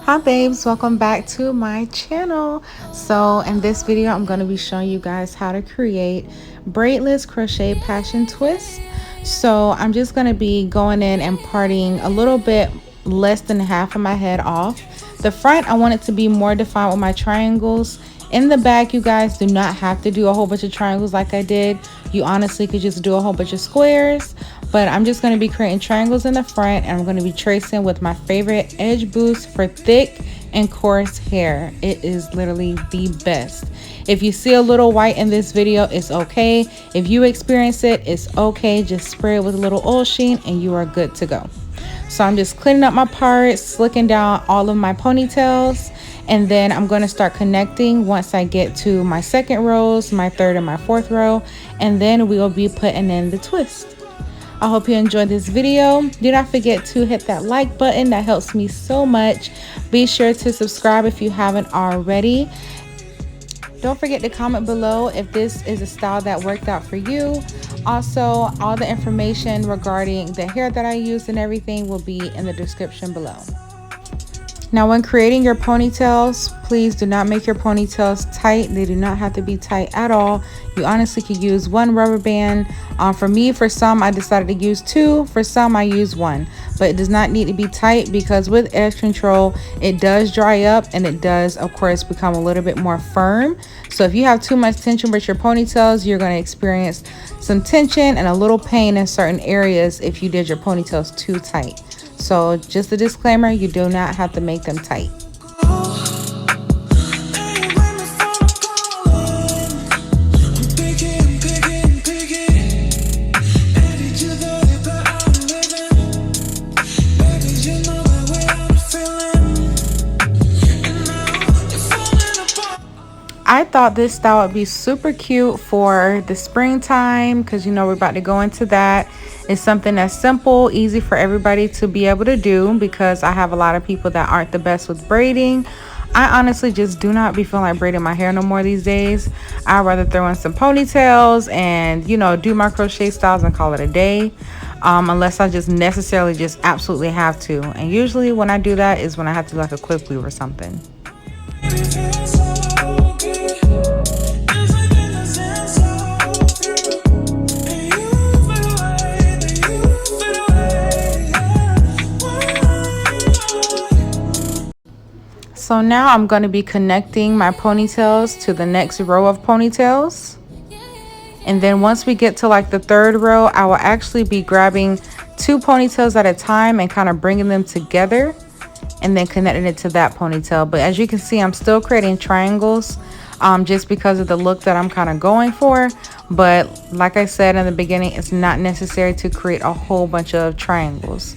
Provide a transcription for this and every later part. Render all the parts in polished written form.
Hi babes, welcome back to my channel. So in this video I'm going to be showing you guys how to create braidless crochet passion twist. So I'm just going to be going in and parting a little bit less than half of my head off. The front I want it to be more defined with my triangles. In the back, you guys do not have to do a whole bunch of triangles like I did. You honestly could just do a whole bunch of squares, but I'm just going to be creating triangles in the front, and I'm going to be tracing with my favorite edge boost for thick and coarse hair. It is literally the best. If you see a little white in this video, it's okay. If you experience it, it's okay. Just spray it with a little oil sheen and you are good to go. So I'm just cleaning up my parts, slicking down all of my ponytails, and then I'm going to start connecting once I get to my second rows, my third and my fourth row, and then we will be putting in the twist. I hope you enjoyed this video. Do not forget to hit that like button. That helps me so much. Be sure to subscribe if you haven't already. Don't forget to comment below if this is a style that worked out for you. Also, all the information regarding the hair that I used and everything will be in the description below. Now, when creating your ponytails, please do not make your ponytails tight. They do not have to be tight at all. You honestly could use one rubber band. For me, for some, I decided to use two. For some, I use one. But it does not need to be tight because with edge control, it does dry up and it does, of course, become a little bit more firm. So if you have too much tension with your ponytails, you're going to experience some tension and a little pain in certain areas if you did your ponytails too tight. So just a disclaimer, you do not have to make them tight. I thought this style would be super cute for the springtime because you know we're about to go into that. It's something that's simple, easy for everybody to be able to do because I have a lot of people that aren't the best with braiding. I honestly just do not be feeling like braiding my hair no more these days. I'd rather throw in some ponytails and, you know, do my crochet styles and call it a day. Unless I just necessarily just absolutely have to. And usually when I do that is when I have to do like a quick weave or something. So now I'm going to be connecting my ponytails to the next row of ponytails. And then once we get to like the third row, I will actually be grabbing two ponytails at a time and kind of bringing them together and then connecting it to that ponytail. But as you can see, I'm still creating triangles just because of the look that I'm kind of going for. But like I said in the beginning, it's not necessary to create a whole bunch of triangles.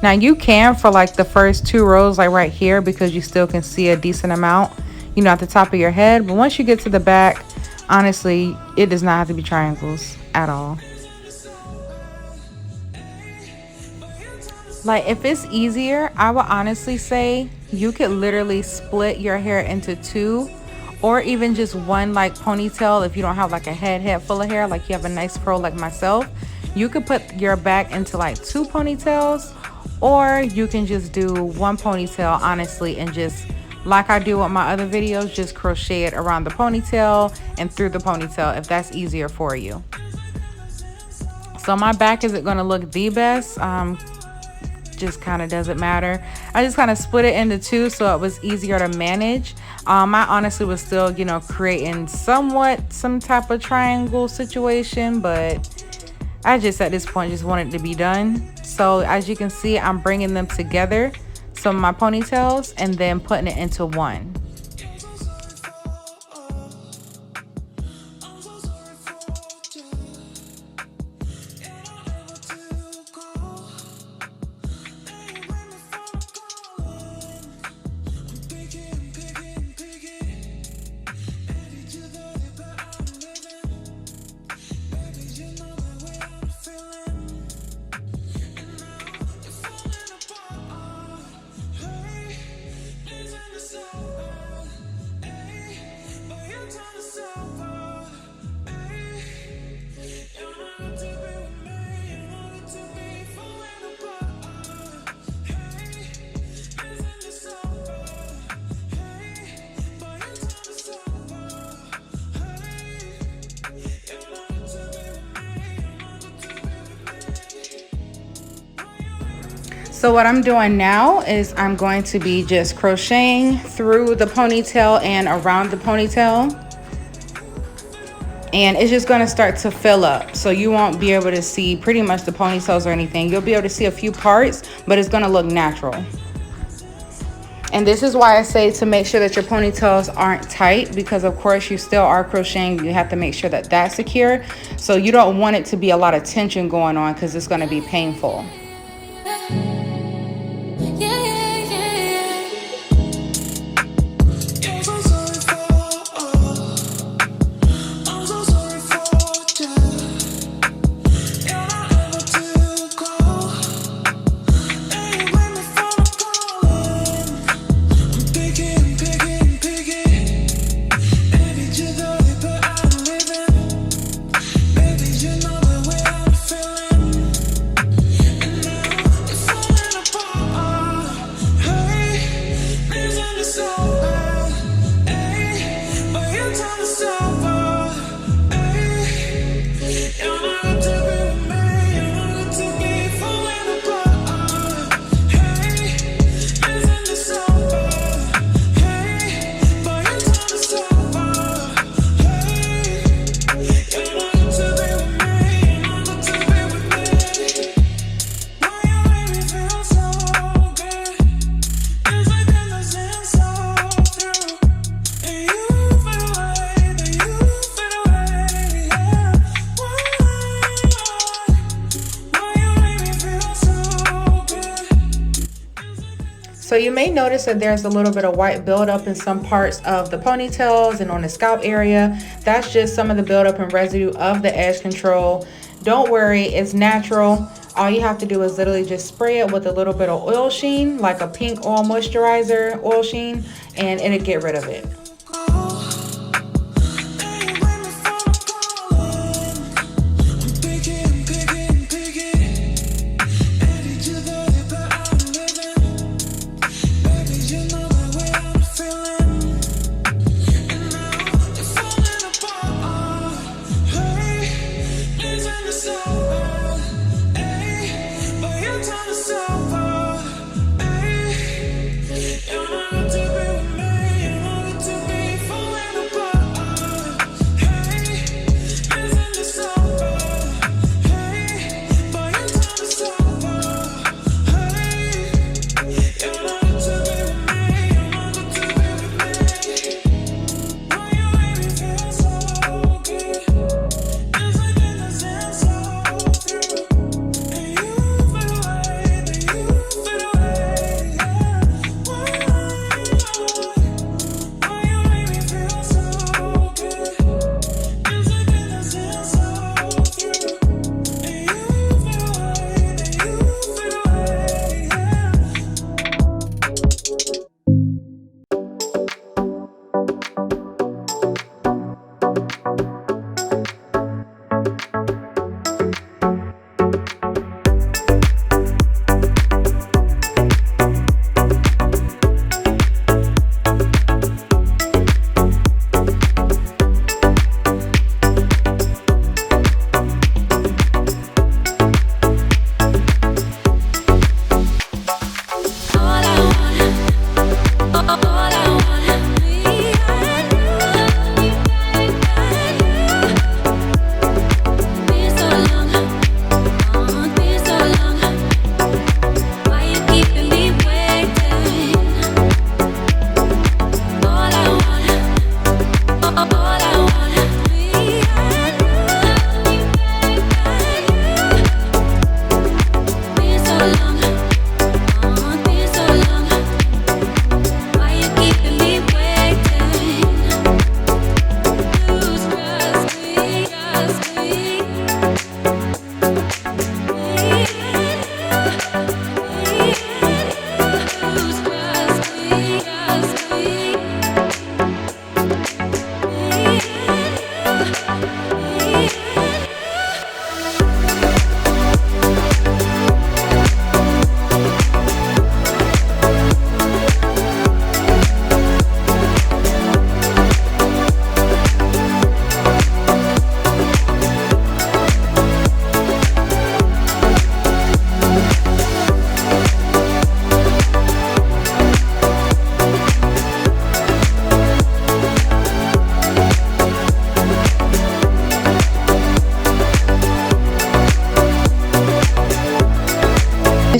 Now you can for like the first two rows, like right here, because you still can see a decent amount, you know, at the top of your head. But once you get to the back, honestly, it does not have to be triangles at all. Like if it's easier, I would honestly say you could literally split your hair into two or even just one like ponytail. If you don't have like a head full of hair, like you have a nice fro like myself, you could put your back into like two ponytails. Or you can just do one ponytail, honestly, and just like I do with my other videos, just crochet it around the ponytail and through the ponytail if that's easier for you. So my back isn't going to look the best. Just kind of doesn't matter. I just kind of split it into two so it was easier to manage. I honestly was still, you know, creating somewhat some type of triangle situation, but I just at this point just wanted it to be done. So as you can see, I'm bringing them together, some of my ponytails, and then putting it into one. So what I'm doing now is I'm going to be just crocheting through the ponytail and around the ponytail. And it's just going to start to fill up. So you won't be able to see pretty much the ponytails or anything. You'll be able to see a few parts, but it's going to look natural. And this is why I say to make sure that your ponytails aren't tight, because of course you still are crocheting. You have to make sure that that's secure. So you don't want it to be a lot of tension going on, because it's going to be painful. So you may notice that there's a little bit of white buildup in some parts of the ponytails and on the scalp area. That's just some of the buildup and residue of the edge control. Don't worry, it's natural. All you have to do is literally just spray it with a little bit of oil sheen, like a pink oil moisturizer oil sheen, and it'll get rid of it.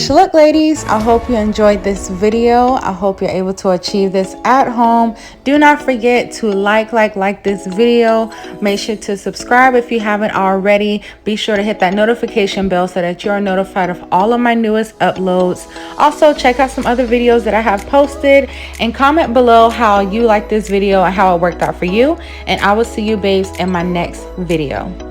wish luck, ladies. I hope you enjoyed this video. I hope you're able to achieve this at home. Do not forget to like this video. Make sure to subscribe if you haven't already. Be sure to hit that notification bell so that you're notified of all of my newest uploads. Also, check out some other videos that I have posted and comment below how you like this video and how it worked out for you. And I will see you babes in my next video.